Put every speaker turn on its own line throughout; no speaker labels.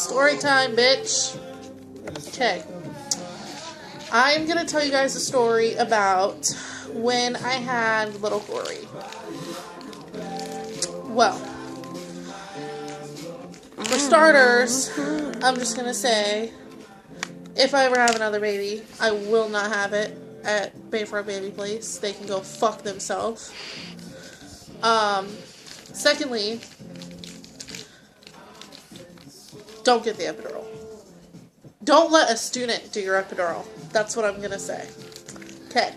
Story time, bitch. Okay. I'm going to tell you guys a story about when I had little Corey. Well, for starters, I'm just going to say, if I ever have another baby, I will not have it at Bay for a Baby Place. They can go fuck themselves. Secondly, don't get the epidural. Don't let a student do your epidural. That's what I'm going to say. Okay.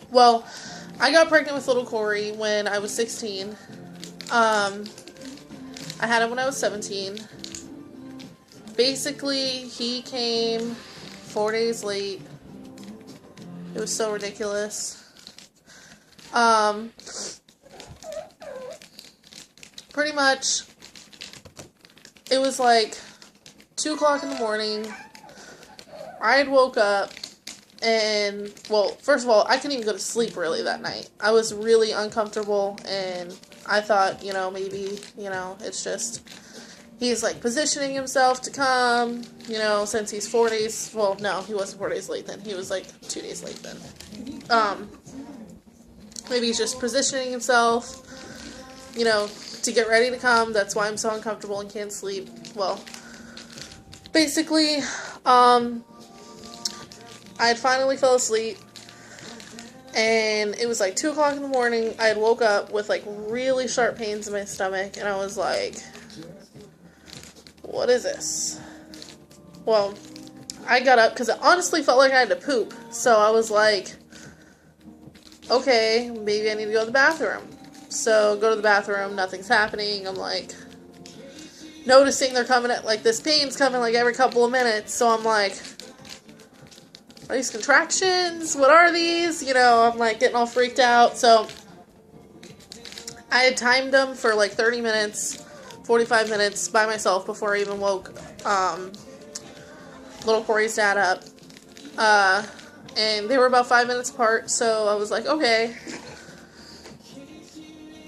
Well, I got pregnant with little Corey when I was 16. I had him when I was 17. Basically, he came 4 days late. It was so ridiculous. Pretty much, it was like 2 o'clock in the morning. I had woke up and, well, first of all, I couldn't even go to sleep really that night. I was really uncomfortable and I thought, maybe, it's just, he's like positioning himself to come, since he's 4 days, well, no, he wasn't 4 days late then. He was like 2 days late then. Maybe he's just positioning himself, to get ready to come. That's why I'm so uncomfortable and can't sleep. Well, basically, I had finally fell asleep, and it was like 2 o'clock in the morning. I had woke up with like really sharp pains in my stomach, and I was like, what is this? Well, I got up because it honestly felt like I had to poop, so I was like, okay, maybe I need to go to the bathroom. So, go to the bathroom, nothing's happening. I'm like, noticing they're coming at, like, this pain's coming, like, every couple of minutes. So, I'm like, are these contractions? What are these? I'm, like, getting all freaked out. So, I had timed them for, like, 30 minutes, 45 minutes by myself before I even woke little Corey's dad up. And they were about 5 minutes apart, so I was like, okay,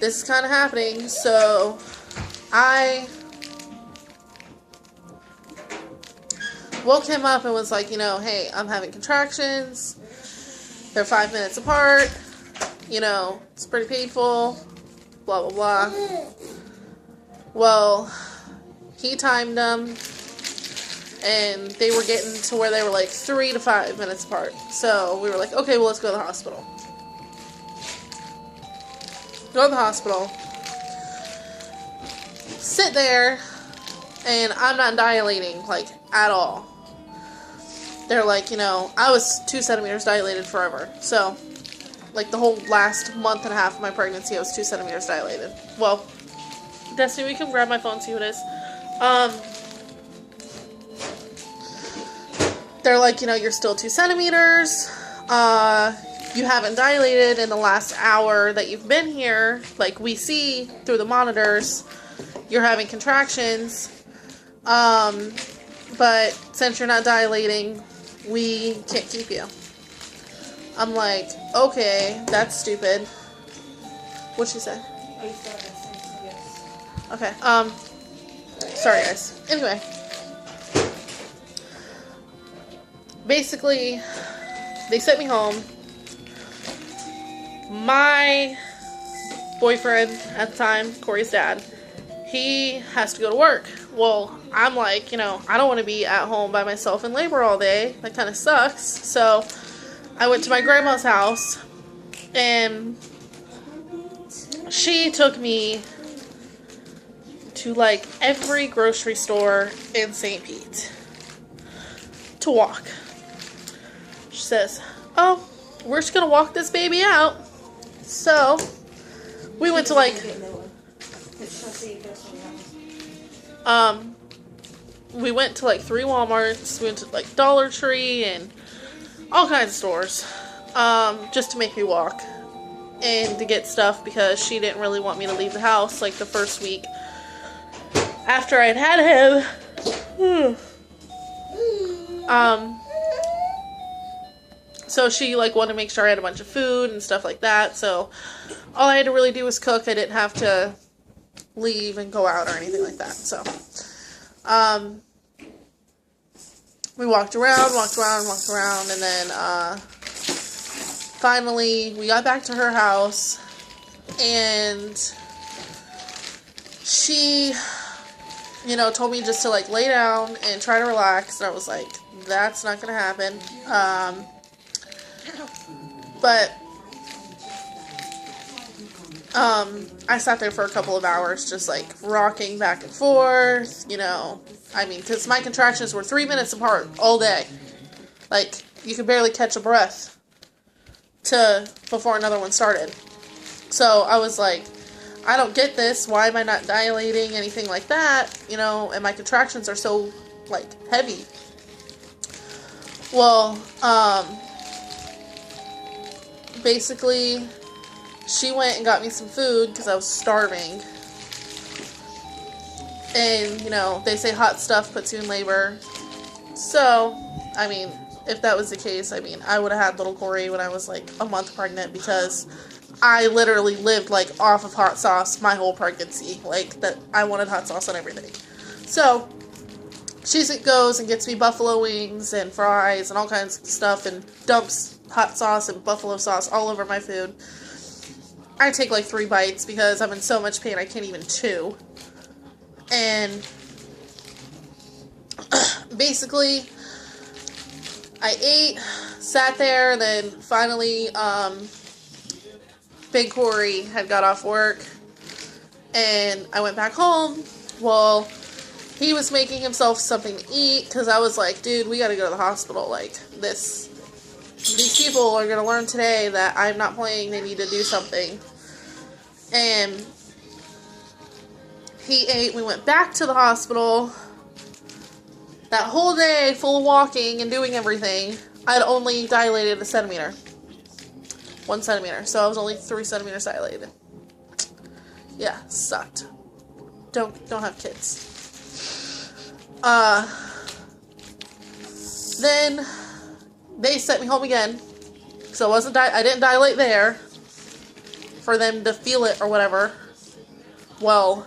this is kind of happening. So I woke him up and was like, hey, I'm having contractions. They're 5 minutes apart. It's pretty painful. Blah, blah, blah. Well, he timed them, and they were getting to where they were like 3 to 5 minutes apart. So we were like, okay, well, let's go to the hospital. Go to the hospital. Sit there, and I'm not dilating, like, at all. They're like, I was 2 centimeters dilated forever. So, like, the whole last month and a half of my pregnancy, I was 2 centimeters dilated. Well, Destiny, we can grab my phone and see who it is. They're like, you're still 2 centimeters. You haven't dilated in the last hour that you've been here. Like, we see through the monitors, you're having contractions. But since you're not dilating, we can't keep you. I'm like, okay, that's stupid. What'd she say? Okay, sorry guys. Anyway. Basically, they sent me home. My boyfriend at the time, Corey's dad, he has to go to work. Well, I'm like, I don't want to be at home by myself in labor all day. That kind of sucks. So, I went to my grandma's house, and she took me to, like, every grocery store in St. Pete to walk. She says, oh, we're just going to walk this baby out. So, we went to, like, we went to, like, 3 Walmarts. We went to, like, Dollar Tree and all kinds of stores, just to make me walk and to get stuff because she didn't really want me to leave the house, like, the first week after I'd had him. So she, like, wanted to make sure I had a bunch of food and stuff like that. So all I had to really do was cook. I didn't have to leave and go out or anything like that. So Um, we walked around, and then finally we got back to her house, and she, told me just to like lay down and try to relax, and I was like, that's not gonna happen. But I sat there for a couple of hours just like rocking back and forth, because my contractions were 3 minutes apart all day. Like, you could barely catch a breath before another one started. So I was like, I don't get this. Why am I not dilating, anything like that? And my contractions are so, like, heavy. Well, basically, she went and got me some food because I was starving. And, they say hot stuff puts you in labor. So, if that was the case, I would have had little Corey when I was, like, a month pregnant, because I literally lived, like, off of hot sauce my whole pregnancy. Like, that I wanted hot sauce on everything. So, she goes and gets me buffalo wings and fries and all kinds of stuff and dumps hot sauce and buffalo sauce all over my food. I take, like, 3 bites because I'm in so much pain I can't even chew. And basically, I ate, sat there, and then finally, Big Corey had got off work, and I went back home. Well, he was making himself something to eat, because I was like, dude, we gotta go to the hospital. Like, these people are gonna learn today that I'm not playing, they need to do something. And he ate, we went back to the hospital. That whole day, full of walking and doing everything, I'd only dilated 1 centimeter. 1 centimeter. So I was only 3 centimeters dilated. Yeah, sucked. Don't have kids. Then they sent me home again. So I didn't dilate there for them to feel it or whatever. Well,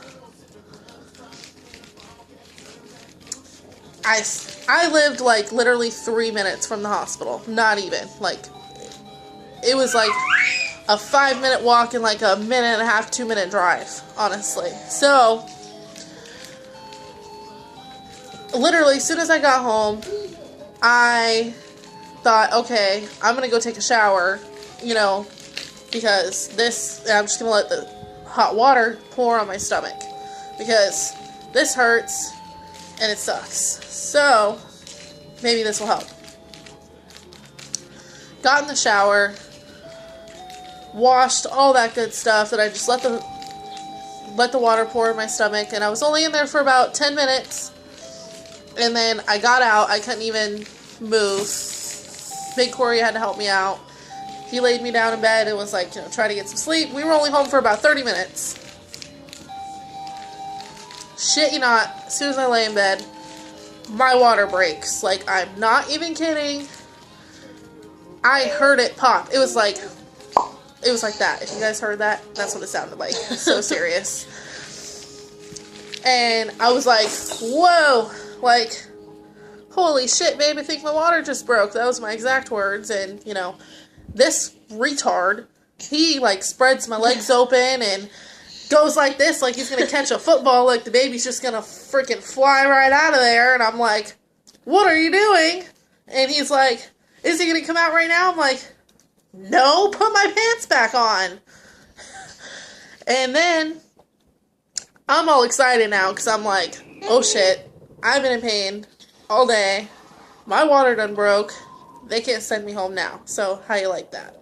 I lived, like, literally 3 minutes from the hospital. Not even. Like, it was, like, a 5-minute walk and, like, a minute and a half, 2-minute drive, honestly. So, literally, as soon as I got home, I thought, okay, I'm gonna go take a shower, because I'm just gonna let the hot water pour on my stomach, because this hurts and it sucks. So, maybe this will help. Got in the shower, washed, all that good stuff, that I just let the water pour in my stomach, and I was only in there for about 10 minutes, and then I got out. I couldn't even move. Big Corey had to help me out. He laid me down in bed and was like, try to get some sleep. We were only home for about 30 minutes. Shit you not, as soon as I lay in bed, my water breaks. Like, I'm not even kidding. I heard it pop. It was like that. If you guys heard that, that's what it sounded like. So serious. And I was like, whoa, like, holy shit, babe, I think my water just broke. That was my exact words. And, this retard, he, like, spreads my legs open and goes like this, like he's gonna catch a football, like the baby's just gonna freaking fly right out of there. And I'm like, what are you doing? And he's like, is he gonna come out right now? I'm like, no, put my pants back on. And then I'm all excited now, because I'm like, oh shit, I've been in pain all day, my water done broke, they can't send me home now. So how you like that?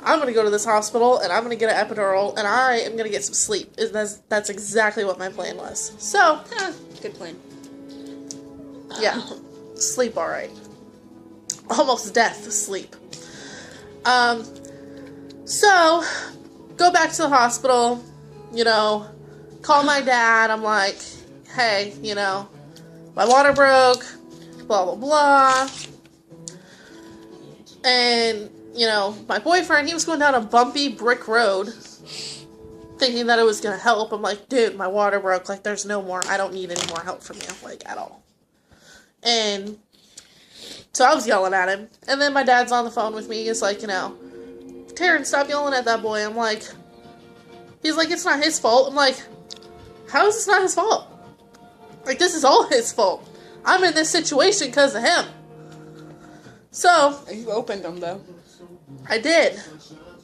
I'm going to go to this hospital, and I'm going to get an epidural, and I am going to get some sleep. That's exactly what my plan was. So,
good plan.
Yeah, sleep alright. Almost death sleep. So, go back to the hospital, call my dad. I'm like, hey, my water broke, blah, blah, blah. And, my boyfriend, he was going down a bumpy brick road, thinking that it was going to help. I'm like, dude, my water broke. Like, there's no more. I don't need any more help from you, like, at all. And so I was yelling at him. And then my dad's on the phone with me. He's like, Taryn, stop yelling at that boy. I'm like, he's like, it's not his fault. I'm like, how is this not his fault? Like, this is all his fault. I'm in this situation because of him. So.
You opened them, though.
I did.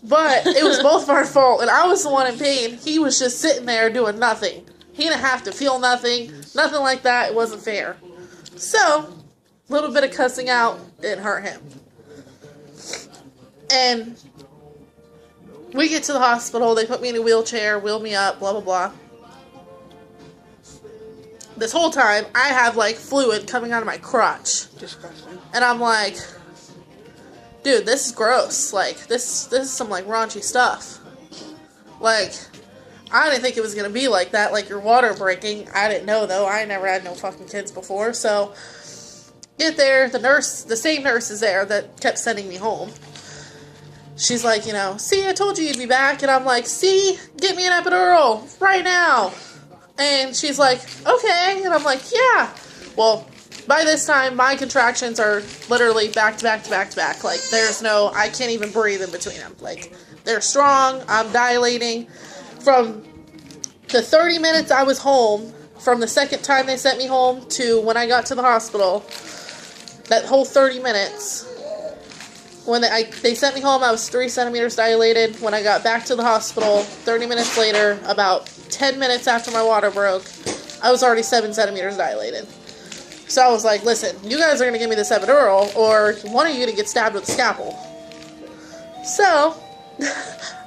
But it was both of our fault, and I was the one in pain. He was just sitting there doing nothing. He didn't have to feel nothing. Nothing like that. It wasn't fair. So, a little bit of cussing out didn't hurt him. And we get to the hospital. They put me in a wheelchair, wheel me up, blah, blah, blah. This whole time, I have, like, fluid coming out of my crotch.
Disgusting.
And I'm like, dude, this is gross. Like, this is some, like, raunchy stuff. Like, I didn't think it was gonna be like that, like your water breaking. I didn't know, though. I never had no fucking kids before, so get there, the same nurse is there that kept sending me home. She's like, see, I told you you'd be back, and I'm like, see, get me an epidural, right now. And she's like, okay, and I'm like, yeah. Well, by this time, my contractions are literally back to back to back to back. Like, I can't even breathe in between them. Like, they're strong, I'm dilating. From the 30 minutes I was home, from the second time they sent me home to when I got to the hospital, that whole 30 minutes, when they sent me home, I was 3 centimeters dilated. When I got back to the hospital, 30 minutes later, about 10 minutes after my water broke, I was already 7 centimeters dilated. So I was like, listen, you guys are going to give me this epidural, or one of you to get stabbed with a scalpel. So,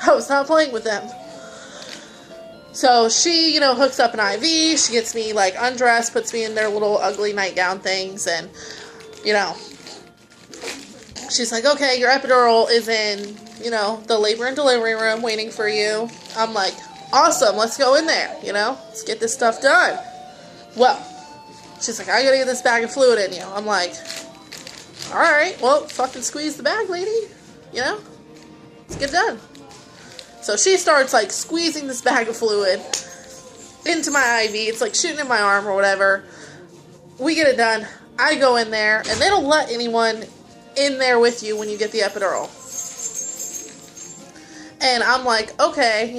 I was not playing with them. So she, hooks up an IV, she gets me, like, undressed, puts me in their little ugly nightgown things, and, she's like, okay, your epidural is in, the labor and delivery room waiting for you. I'm like, awesome, let's go in there, let's get this stuff done. Well, she's like, I gotta get this bag of fluid in you. I'm like, alright, well, fucking squeeze the bag, lady, let's get it done. So she starts, like, squeezing this bag of fluid into my IV. It's, like, shooting in my arm or whatever. We get it done. I go in there, and they don't let anyone in there with you when you get the epidural. And I'm like, okay,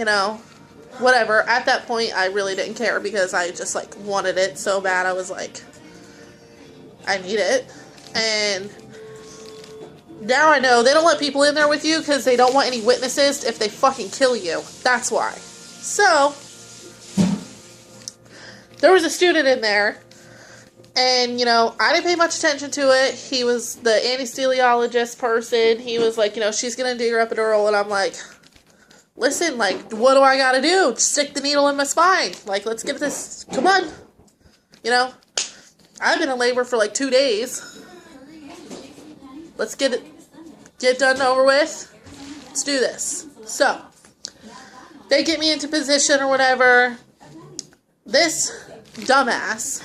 whatever. At that point, I really didn't care because I just, like, wanted it so bad. I was like, I need it. And now I know they don't let people in there with you because they don't want any witnesses if they fucking kill you. That's why. So, there was a student in there, and, I didn't pay much attention to it. He was the anesthesiologist person. He was like, she's gonna do your epidural, and I'm like, listen, like, what do I gotta do? Just stick the needle in my spine. Like, let's get this, come on. I've been in labor for, like, 2 days. Let's get done and over with. Let's do this. So, they get me into position or whatever. This dumbass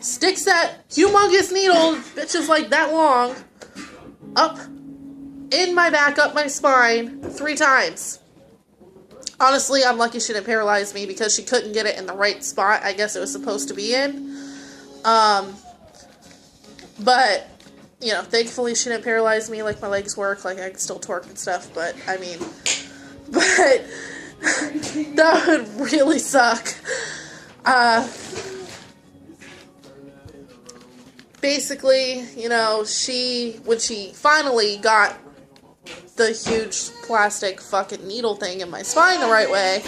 sticks that humongous needle, bitch is like that long, up in my back, up my spine, 3 times. Honestly, I'm lucky she didn't paralyze me because she couldn't get it in the right spot I guess it was supposed to be in. But, thankfully she didn't paralyze me. Like, my legs work, like, I can still twerk and stuff, but, that would really suck. Basically, when she finally got the huge plastic fucking needle thing in my spine the right way,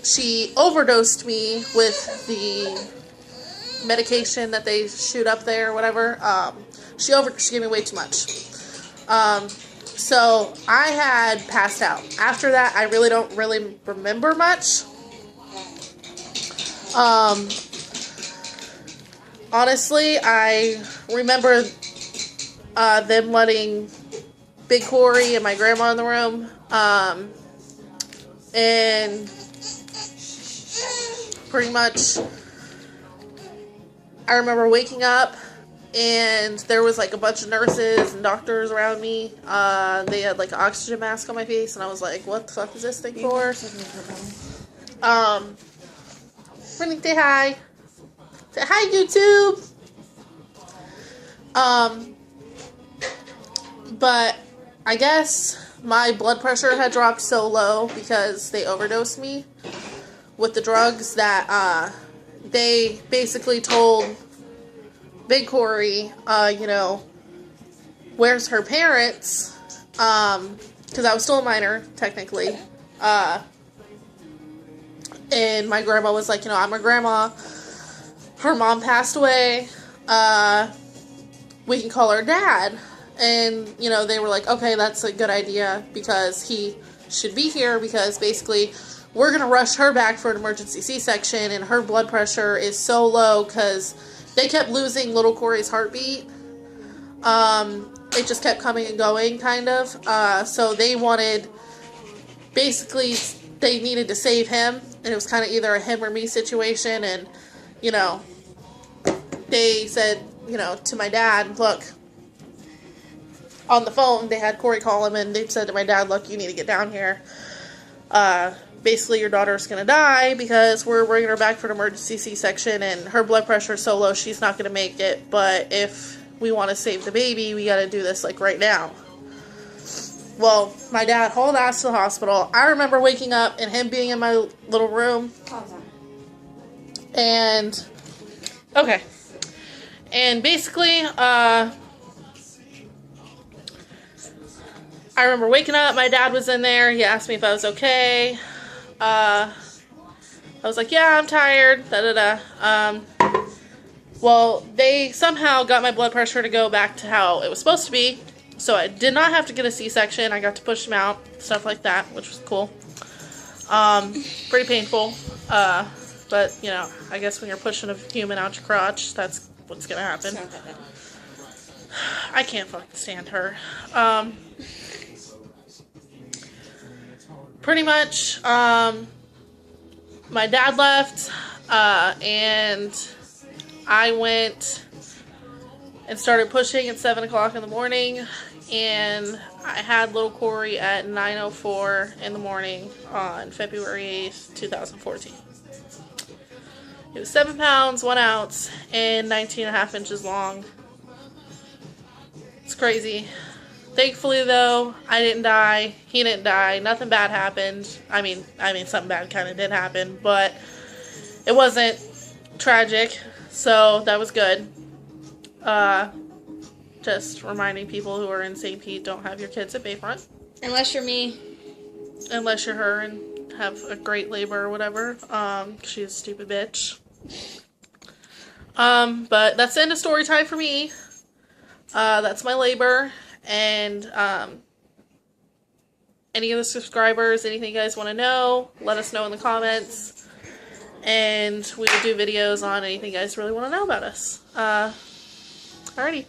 she overdosed me with the medication that they shoot up there or whatever. She gave me way too much. So I had passed out. After that, I really don't remember much. Honestly, I remember them letting Big Corey and my grandma in the room, and pretty much I remember waking up and there was like a bunch of nurses and doctors around me. They had like an oxygen mask on my face, and I was like, what the fuck is this thing for? Running, say hi. Say hi, YouTube. But I guess my blood pressure had dropped so low because they overdosed me with the drugs that they basically told Big Corey, where's her parents? Because I was still a minor, technically. And my grandma was like, I'm her grandma. Her mom passed away. We can call her dad. And, they were like, okay, that's a good idea because he should be here because basically we're going to rush her back for an emergency C-section and her blood pressure is so low because they kept losing little Corey's heartbeat. It just kept coming and going, kind of. So they needed to save him. And it was kind of either a him or me situation. And, they said, to my dad, look, on the phone, they had Corey call him, and they said to my dad, look, you need to get down here. Basically, your daughter's going to die because we're bringing her back for an emergency C-section, and her blood pressure is so low, she's not going to make it. But if we want to save the baby, we got to do this, like, right now. Well, my dad hauled ass to the hospital. I remember waking up and him being in my little room. And, okay. And basically, I remember waking up, my dad was in there, he asked me if I was okay. I was like, yeah, I'm tired, well, they somehow got my blood pressure to go back to how it was supposed to be, so I did not have to get a C-section. I got to push him out, stuff like that, which was cool. Pretty painful, but, I guess when you're pushing a human out your crotch, that's what's gonna happen. I can't fucking stand her. Pretty much, my dad left, and I went and started pushing at 7 o'clock in the morning, and I had little Corey at 9:04 in the morning on February 8th, 2014. He was 7 pounds, 1 ounce, and 19.5 inches long. It's crazy. Thankfully, though, I didn't die. He didn't die. Nothing bad happened. I mean, something bad kind of did happen, but it wasn't tragic, so that was good. Just reminding people who are in St. Pete, don't have your kids at Bayfront.
Unless you're me.
Unless you're her and have a great labor or whatever. She's a stupid bitch. But that's the end of story time for me. That's my labor. And, any of the subscribers, anything you guys want to know, let us know in the comments. And we will do videos on anything you guys really want to know about us. Alrighty.